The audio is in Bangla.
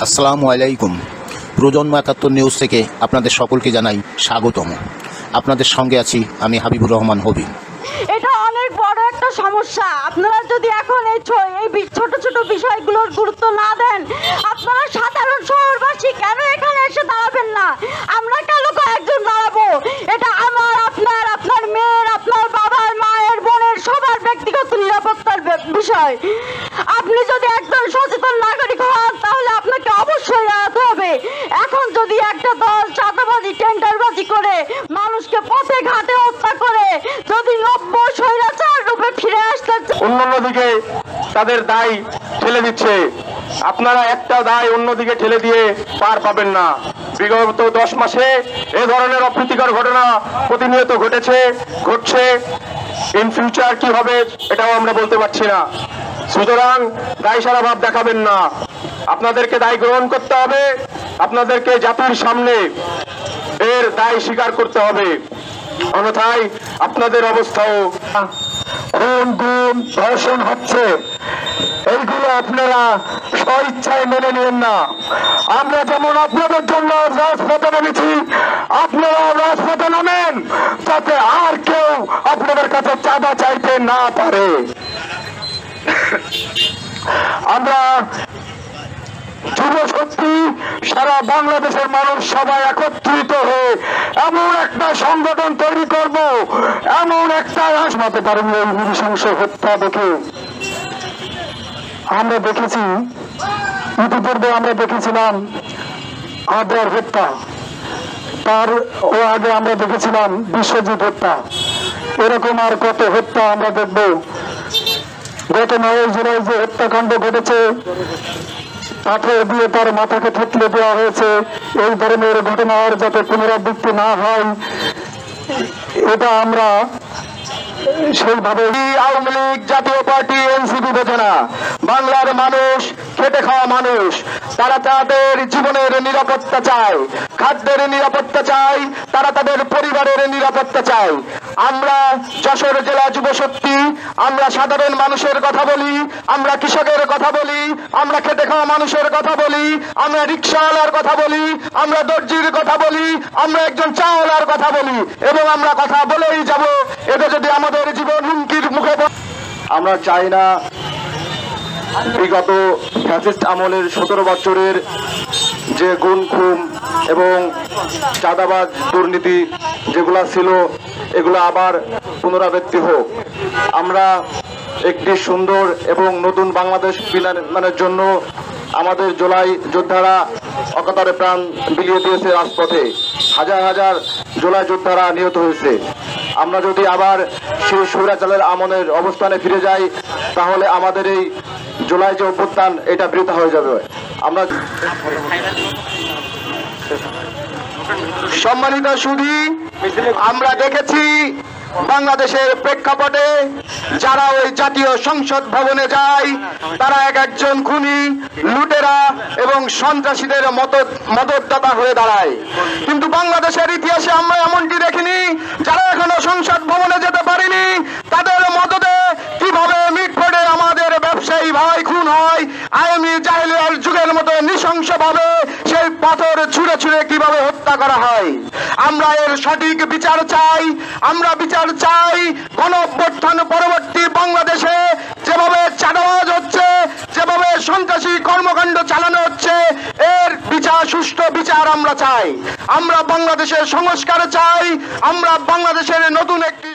আসসালামু আলাইকুম। প্রজন্ম ৭১ নিউজ থেকে আপনাদের সকলকে জানাই স্বাগতম। আপনাদের সঙ্গে আছি আমি হাবিবুর রহমান হবি। এটা অনেক বড় একটা সমস্যা। আপনারা যদি এখন এই ছোট ছোট বিষয়গুলোর গুরুত্ব না দেন, আপনারা সাধারণ শহরবাসী কেন এখানে এসে দাঁড়াবেন না? আমরা কেন কয়েকজন দাঁড়াবো? এটা আমার, আপনার, আপনার মেয়ের, আপনার বাবার, মায়ের, বোনের সবার ব্যক্তিগত নিরাপত্তার বিষয়। আপনি যদি একজন সচেতন নাগরিক হন তাহলে আপনাকে অবশ্যই দাঁড়াতে হবে। এখন যদি একটা দল চাঁদাবাজি, টেন্ডারবাজি করে মানুষকে পথে ঘাটে হত্যা করে যদি নব্য স্বৈরাচার রূপে ফিরে আসতে অন্যদিকে তাদের দায় ঠেলে দিচ্ছে, আপনারা একটা দায় অন্যদিকে ঠেলে দিয়ে পার পাবেন না। বিগত 10 মাসে এ ধরনের অপ্রীতিকর ঘটনা প্রতিনিয়ত ঘটছে। ইন ফিউচার কি হবে এটাও আমরা বলতে পারছি না। সুতরাং দায় সারা ভাব দেখাবেন না, আপনাদেরকে দায় গ্রহণ করতে হবে, আপনাদেরকে জাতির সামনে এর দায় স্বীকার করতে হবে, অন্যথায় আপনাদের অবস্থাও গুম ধর্ষণ হচ্ছে, এইগুলো আপনারা স্বইচ্ছায় মেনে নেন না। আমরা যেমন আপনাদের জন্য রাজপথে নেমেছি, আপনারা রাজপথে নামেন যাতে আর কেউ আপনাদের কাছে চাঁদা চাইতে না পারে। আমরা যুব শক্তি সারা বাংলাদেশের মানুষ সবাই একত্রিত হয়ে এমন একটা সংগঠন তৈরি করব, এমন একটা আসমাতে পারেন। এই নৃশংস হত্যা দেখে আমরা দেখেছি, ইতিপূর্বে আমরা দেখেছিলাম আবরার হত্যা, তার আগে আমরা দেখেছিলাম বিশ্বজিৎ হত্যা। এরকম আর কত হত্যা আমরা দেখব। গত 9 জুলাই যে হত্যাকাণ্ড ঘটেছে, পাথর দিয়ে তার মাথাকে থেতলে দেওয়া হয়েছে, এই ধরনের ঘটনার যাতে পুনরাবৃত্তি না হয় এটা আমরা সেইভাবে। আওয়ামী লীগ, জাতীয় পার্টি, এনসিপি বোঝে না। বাংলার মানুষ খেটে খাওয়া মানুষ, তারা তাদের জীবনের নিরাপত্তা চায়, খাদ্যের নিরাপত্তা চায়, তারা তাদের পরিবারের নিরাপত্তা চায়। আমরা যশোর জেলা যুব শক্তি, আমরা সাধারণ মানুষের কথা বলি, আমরা কৃষকের কথা বলি, আমরা খেটে খাওয়া মানুষের কথা বলি, আমরা রিক্সাওয়ালার কথা বলি, আমরা দর্জির কথা বলি, আমরা একজন চাওয়ালার কথা বলি, এবং আমরা কথা বলেই যাব। এতে যদি আমাদের জীবন হুমকির মুখে, আমরা চাই না বিগত ফ্যাসিস্ট আমলের 17 বছরের যে গুম খুন এবং চাঁদাবাজ দুর্নীতি যেগুলা ছিল এগুলো আবার পুনরাবৃত্তি হোক। আমরা একটি সুন্দর এবং নতুন বাংলাদেশ বিনির্মাণের জন্য আমাদের জুলাই যোদ্ধারা অকাতরে প্রাণ বিলিয়ে দিয়েছে রাজপথে, হাজার হাজার জুলাই যোদ্ধারা নিহত হয়েছে। আমরা যদি আবার সেই স্বৈরাচারের আমলের অবস্থানে ফিরে যাই তাহলে আমাদের এই জুলাই যে অভ্যুত্থান এটা বৃথা হয়ে যাবে। আমরা সম্মানিত সুধী, আমরা দেখেছি বাংলাদেশের প্রেক্ষাপটে যারা ওই জাতীয় সংসদ ভবনে যায় তারা একজন খুনি, লুটেরা এবং সন্ত্রাসীদের মদতদাতা হয়ে দাঁড়ায়। কিন্তু বাংলাদেশের ইতিহাসে আমরা এমনটি দেখিনি, যারা এখনো সংসদ ভবনে যেতে পারেনি তাদের মদতে কিভাবে মিটফোর্ডে আমাদের ব্যবসায়ী ভাই খুন হয়, আইএমই জাহেলিয়ার যুগের মতো নৃশংসভাবে সেই পাথর ছুঁড়ে ছুঁড়ে কিভাবে হত্যা করা হয়। আমরা এর সঠিক বিচার চাই। আমরা বিচার চাই গণঅভ্যুত্থান পরবর্তী বাংলাদেশে যেভাবে চাঁদাবাজ হচ্ছে, যেভাবে সন্ত্রাসী কর্মকাণ্ড চালানো হচ্ছে, এর বিচার, সুষ্ঠু বিচার আমরা চাই। আমরা বাংলাদেশের সংস্কার চাই। আমরা বাংলাদেশের নতুন একটি